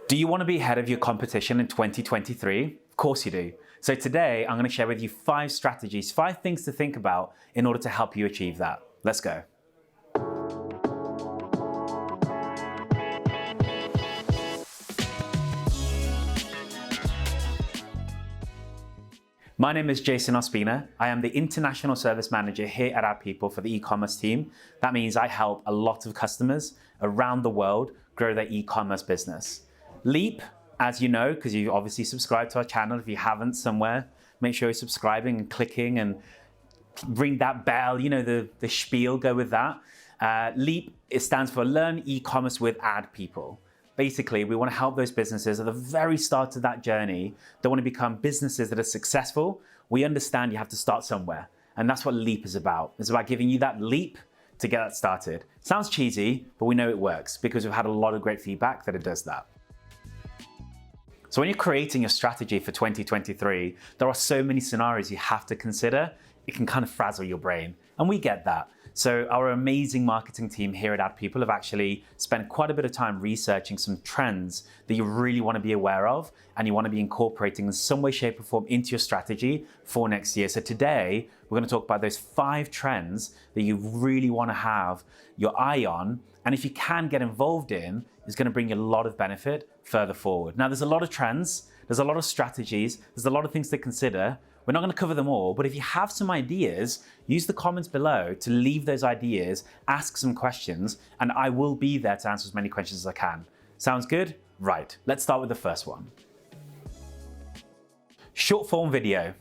Do you want to be ahead of your competition in 2023? Of course you do. So today I'm going to share with you 5 strategies, 5 things to think about in order to help you achieve that. Let's go. My name is Jason Ospina. I am the International Service Manager here at Our People for the e-commerce team. That means I help a lot of customers around the world grow their e-commerce business. Leap, as you know, because you obviously subscribe to our channel. If you haven't somewhere, make sure you're subscribing and clicking and ring that bell, you know, the spiel, go with that. Leap, it stands for Learn E-commerce with Ad People. Basically, we want to help those businesses at the very start of that journey that want to become businesses that are successful. We understand you have to start somewhere. And that's what Leap is about. It's about giving you that leap to get that started. Sounds cheesy, but we know it works because we've had a lot of great feedback that it does that. So when you're creating your strategy for 2023, there are so many scenarios you have to consider. It can kind of frazzle your brain, and we get that. So our amazing marketing team here at Ad People have actually spent quite a bit of time researching some trends that you really want to be aware of and you want to be incorporating in some way, shape or form into your strategy for next year. So today, we're going to talk about those 5 trends that you really want to have your eye on. And if you can get involved in, it's going to bring you a lot of benefit further forward. Now, there's a lot of trends, there's a lot of strategies, there's a lot of things to consider. We're not going to cover them all, but if you have some ideas, use the comments below to leave those ideas, ask some questions, and I will be there to answer as many questions as I can. Sounds good? Right, let's start with the first one. Short form video.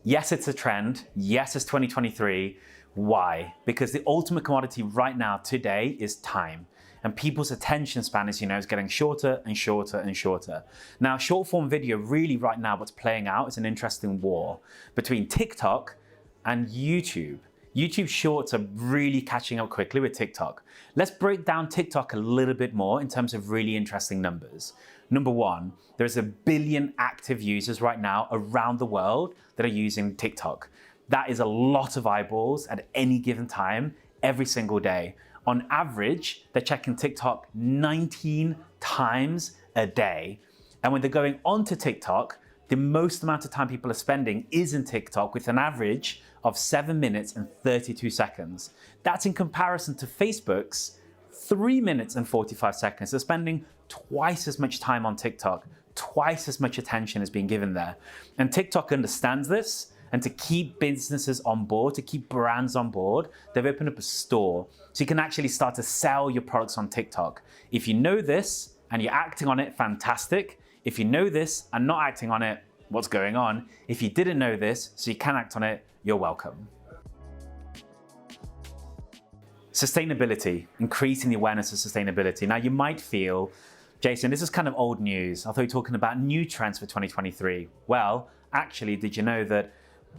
Yes, it's a trend. Yes, it's 2023. Why? Because the ultimate commodity right now, today, is time. And people's attention span, as you know, is getting shorter and shorter and shorter. Now, short form video, really right now, what's playing out is an interesting war between TikTok and YouTube. YouTube Shorts are really catching up quickly with TikTok. Let's break down TikTok a little bit more in terms of really interesting numbers. Number 1, there's 1 billion active users right now around the world that are using TikTok. That is a lot of eyeballs at any given time, every single day. On average, they're checking TikTok 19 times a day. And when they're going onto TikTok, the most amount of time people are spending is in TikTok with an average of 7 minutes and 32 seconds. That's in comparison to Facebook's 3 minutes and 45 seconds. They're spending twice as much time on TikTok, twice as much attention is being given there. And TikTok understands this. And to keep businesses on board, to keep brands on board, they've opened up a store. So you can actually start to sell your products on TikTok. If you know this and you're acting on it, fantastic. If you know this and not acting on it, what's going on? If you didn't know this, so you can act on it, you're welcome. Sustainability, increasing the awareness of sustainability. Now you might feel, Jason, this is kind of old news. I thought you were talking about new trends for 2023. Well, actually, did you know that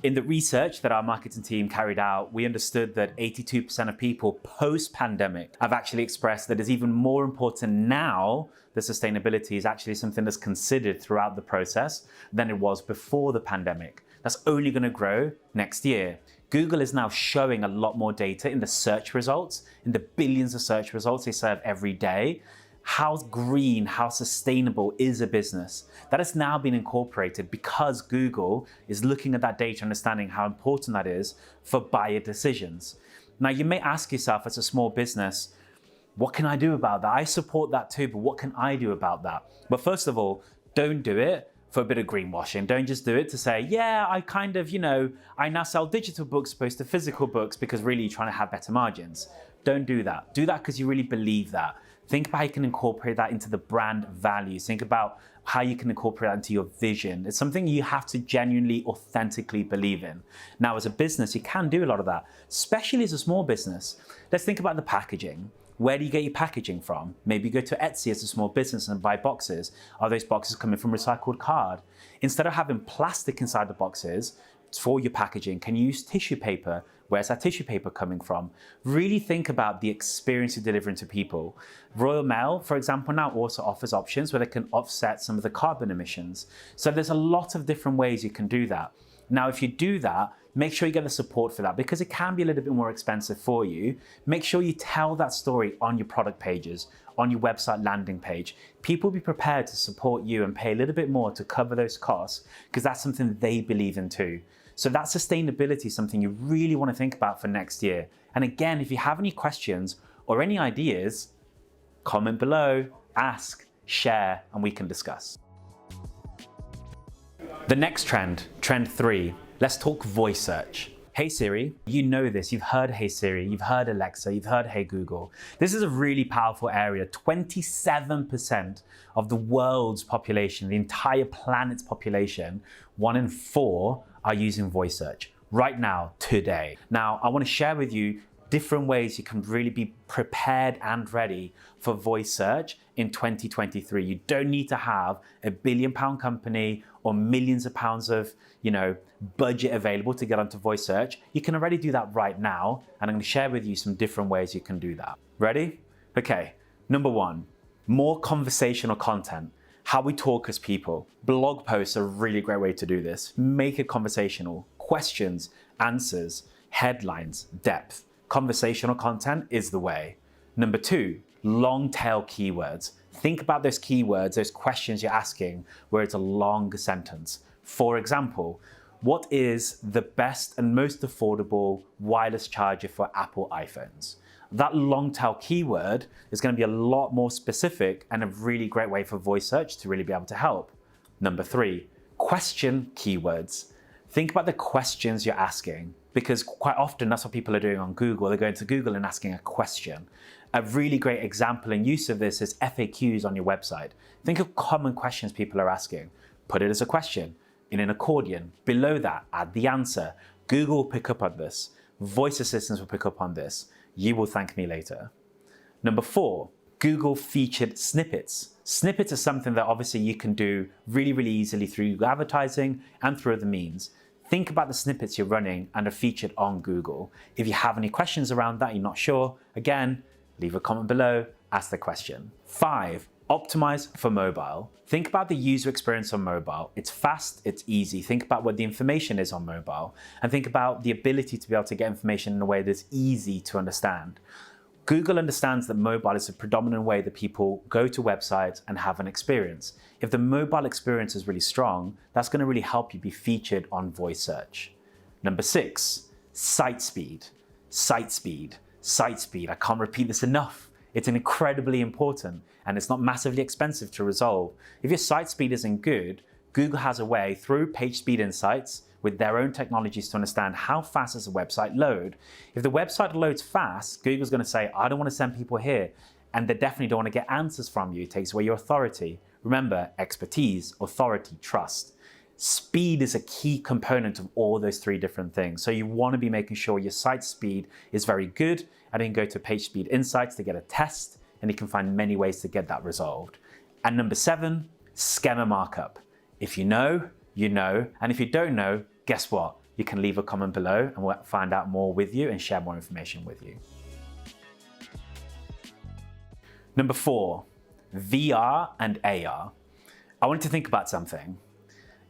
in the research that our marketing team carried out, we understood that 82% of people post-pandemic have actually expressed that it's even more important now that sustainability is actually something that's considered throughout the process than it was before the pandemic. That's only going to grow next year. Google is now showing a lot more data in the search results, in the billions of search results they serve every day. How green, how sustainable is a business? That has now been incorporated because Google is looking at that data, understanding how important that is for buyer decisions. Now, you may ask yourself as a small business, what can I do about that? I support that too, but what can I do about that? But first of all, don't do it for a bit of greenwashing. Don't just do it to say, yeah, I kind of, I now sell digital books opposed to physical books because really you're trying to have better margins. Don't do that. Do that because you really believe that. Think about how you can incorporate that into the brand values. Think about how you can incorporate that into your vision. It's something you have to genuinely, authentically believe in. Now, as a business, you can do a lot of that, especially as a small business. Let's think about the packaging. Where do you get your packaging from? Maybe you go to Etsy as a small business and buy boxes. Are those boxes coming from recycled card? Instead of having plastic inside the boxes for your packaging, can you use tissue paper? Where's that tissue paper coming from? Really think about the experience you're delivering to people. Royal Mail, for example, now also offers options where they can offset some of the carbon emissions. So there's a lot of different ways you can do that. Now, if you do that, make sure you get the support for that because it can be a little bit more expensive for you. Make sure you tell that story on your product pages, on your website landing page. People will be prepared to support you and pay a little bit more to cover those costs because that's something they believe in too. So that sustainability is something you really want to think about for next year. And again, if you have any questions or any ideas, comment below, ask, share, and we can discuss. The next trend, trend 3, let's talk voice search. Hey Siri, you know this, you've heard Hey Siri, you've heard Alexa, you've heard Hey Google. This is a really powerful area. 27% of the world's population, the entire planet's population, 1 in 4 are using voice search right now, today. Now, I want to share with you different ways you can really be prepared and ready for voice search in 2023. You don't need to have a £1 billion company or millions of pounds of, budget available to get onto voice search. You can already do that right now, and I'm going to share with you some different ways you can do that. Ready? Okay. Number 1, more conversational content. How we talk as people. Blog posts are a really great way to do this. Make it conversational. Questions, answers, headlines, depth. Conversational content is the way. Number 2, long tail keywords. Think about those keywords, those questions you're asking where it's a long sentence. For example, what is the best and most affordable wireless charger for Apple iPhones? That long tail keyword is going to be a lot more specific and a really great way for voice search to really be able to help. Number 3, question keywords. Think about the questions you're asking because quite often that's what people are doing on Google. They're going to Google and asking a question. A really great example and use of this is FAQs on your website. Think of common questions people are asking. Put it as a question in an accordion. Below that, add the answer. Google will pick up on this. Voice assistants will pick up on this. You will thank me later. Number 4, Google featured snippets. Snippets are something that obviously you can do really, really easily through advertising and through other means. Think about the snippets you're running and are featured on Google. If you have any questions around that, you're not sure, again, leave a comment below, ask the question. 5, Optimise for mobile. Think about the user experience on mobile. It's fast, it's easy. Think about what the information is on mobile and think about the ability to be able to get information in a way that's easy to understand. Google understands that mobile is a predominant way that people go to websites and have an experience. If the mobile experience is really strong, that's going to really help you be featured on voice search. Number 6, site speed. Site speed. Site speed. I can't repeat this enough. It's incredibly important and it's not massively expensive to resolve. If your site speed isn't good, Google has a way through page speed insights with their own technologies to understand how fast does a website load. If the website loads fast, Google's going to say, I don't want to send people here. And they definitely don't want to get answers from you. It takes away your authority. Remember, expertise, authority, trust. Speed is a key component of all those 3 different things. So you want to be making sure your site speed is very good, and then go to page speed insights to get a test, and you can find many ways to get that resolved. And number 7, schema markup. If you know, you know, and if you don't know, guess what? You can leave a comment below and we'll find out more with you and share more information with you. Number 4, VR and AR. I want you to think about something.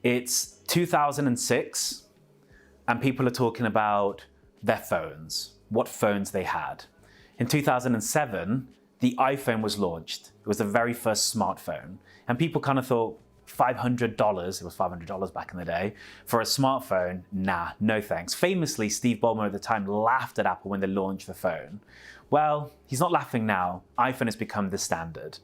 It's 2006 and people are talking about their phones, what phones they had. In 2007, the iPhone was launched. It was the very first smartphone. And people kind of thought, $500, it was $500 back in the day, for a smartphone, nah, no thanks. Famously, Steve Ballmer at the time laughed at Apple when they launched the phone. Well, he's not laughing now. iPhone has become the standard.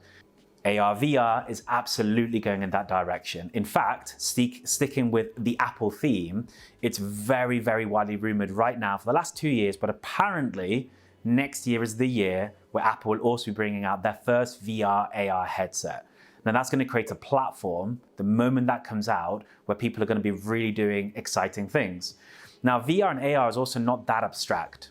AR, VR is absolutely going in that direction. In fact, sticking with the Apple theme, it's very, very widely rumored right now for the last 2 years, but apparently next year is the year where Apple will also be bringing out their first VR, AR headset. Now that's going to create a platform the moment that comes out where people are going to be really doing exciting things. Now VR and AR is also not that abstract.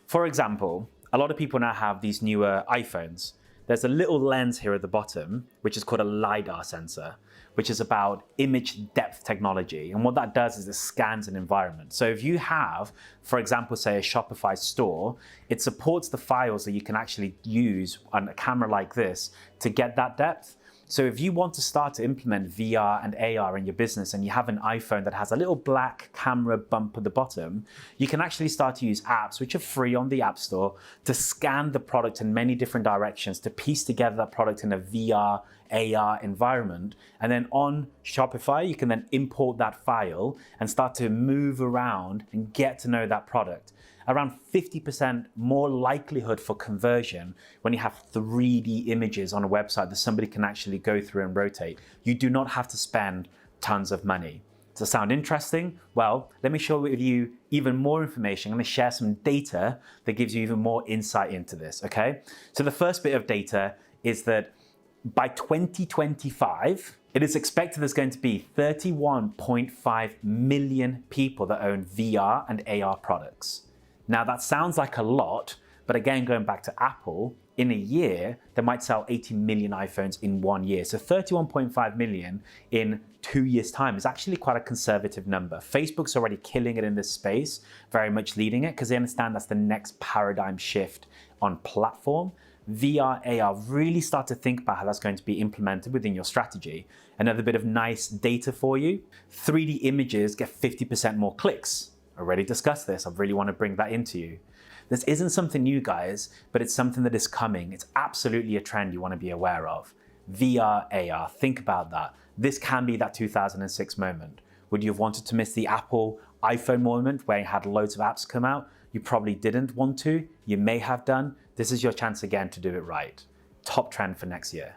For example, a lot of people now have these newer iPhones. There's a little lens here at the bottom, which is called a LiDAR sensor, which is about image depth technology. And what that does is it scans an environment. So if you have, for example, say a Shopify store, it supports the files that you can actually use on a camera like this to get that depth. So if you want to start to implement VR and AR in your business and you have an iPhone that has a little black camera bump at the bottom, you can actually start to use apps which are free on the App Store to scan the product in many different directions, to piece together that product in a VR, AR environment. And then on Shopify, you can then import that file and start to move around and get to know that product. Around 50% more likelihood for conversion when you have 3D images on a website that somebody can actually go through and rotate. You do not have to spend tons of money. Does that sound interesting? Well, let me share with you even more information. I'm going to share some data that gives you even more insight into this, okay? So the first bit of data is that by 2025, it is expected there's going to be 31.5 million people that own VR and AR products. Now that sounds like a lot, but again, going back to Apple, in a year, they might sell 80 million iPhones in 1 year. So 31.5 million in 2 years' time is actually quite a conservative number. Facebook's already killing it in this space, very much leading it, because they understand that's the next paradigm shift on platform. VR, AR, really start to think about how that's going to be implemented within your strategy. Another bit of nice data for you, 3D images get 50% more clicks. I already discussed this, I really want to bring that into you. This isn't something new, guys, but it's something that is coming. It's absolutely a trend you want to be aware of. VR, AR, think about that. This can be that 2006 moment. Would you have wanted to miss the Apple iPhone moment where you had loads of apps come out? You probably didn't want to, you may have done. This is your chance again to do it right. Top trend for next year.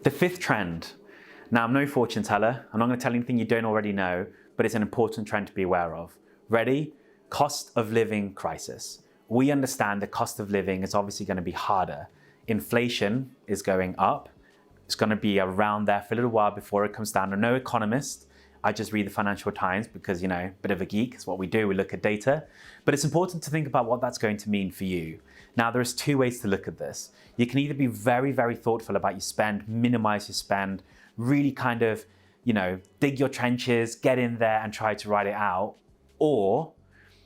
The fifth trend. Now, I'm no fortune teller. I'm not going to tell you anything you don't already know, but it's an important trend to be aware of. Ready? Cost of living crisis. We understand the cost of living is obviously going to be harder. Inflation is going up. It's going to be around there for a little while before it comes down. I'm no economist. I just read the Financial Times because, you know, a bit of a geek. It's what we do. We look at data. But it's important to think about what that's going to mean for you. Now, there's two ways to look at this. You can either be very, very thoughtful about your spend, minimize your spend, really kind of, you know, dig your trenches, get in there and try to ride it out. Or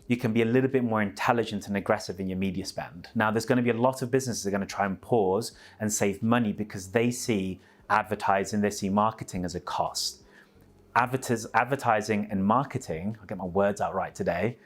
you can be a little bit more intelligent and aggressive in your media spend. Now, there's going to be a lot of businesses that are going to try and pause and save money because they see advertising, they see marketing as a cost. Advertising and marketing, I'll get my words out right today,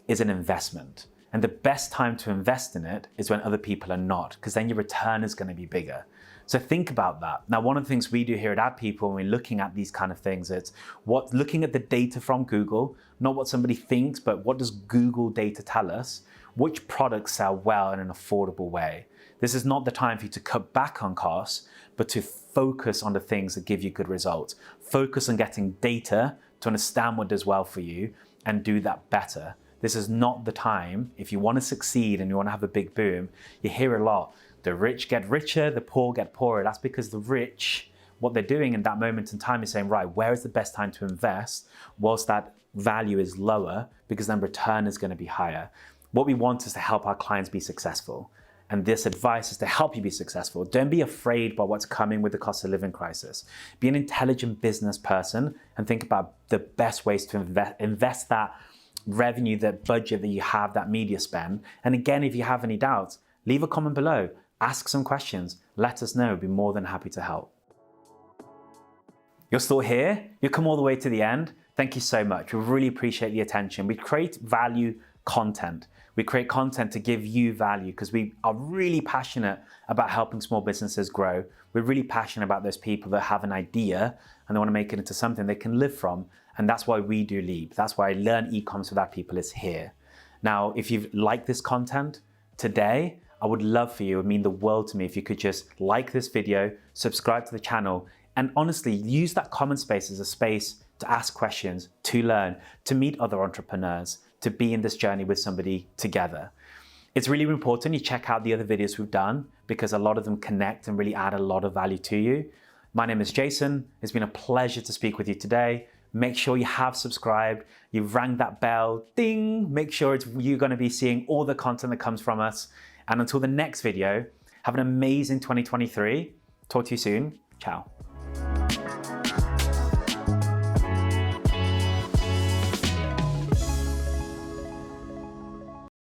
is an investment. And the best time to invest in it is when other people are not, because then your return is going to be bigger. So think about that. Now, one of the things we do here at Ad People when we're looking at these kind of things, it's looking at the data from Google, not what somebody thinks, but what does Google data tell us? Which products sell well in an affordable way? This is not the time for you to cut back on costs, but to focus on the things that give you good results. Focus on getting data to understand what does well for you and do that better. This is not the time, if you want to succeed and you want to have a big boom, you hear a lot, the rich get richer, the poor get poorer. That's because the rich, what they're doing in that moment in time is saying, right, where is the best time to invest whilst that value is lower, because then return is going to be higher. What we want is to help our clients be successful. And this advice is to help you be successful. Don't be afraid by what's coming with the cost of living crisis. Be an intelligent business person and think about the best ways to invest that revenue, that budget that you have, that media spend. And again, if you have any doubts, leave a comment below, ask some questions, let us know, we'd be more than happy to help. You're still here, you've come all the way to the end. Thank you so much, we really appreciate the attention. We create value content. We create content to give you value because we are really passionate about helping small businesses grow. We're really passionate about those people that have an idea and they want to make it into something they can live from. And that's why we do Leap. That's why Learn E-commerce with Ad People is here. Now, if you've liked this content today, I would love for you, it would mean the world to me if you could just like this video, subscribe to the channel, and honestly, use that comment space as a space to ask questions, to learn, to meet other entrepreneurs, to be in this journey with somebody together. It's really important you check out the other videos we've done because a lot of them connect and really add a lot of value to you. My name is Jason. It's been a pleasure to speak with you today. Make sure you have subscribed, you've rang that bell, ding, make sure you're going to be seeing all the content that comes from us. And until the next video, have an amazing 2023. Talk to you soon. Ciao.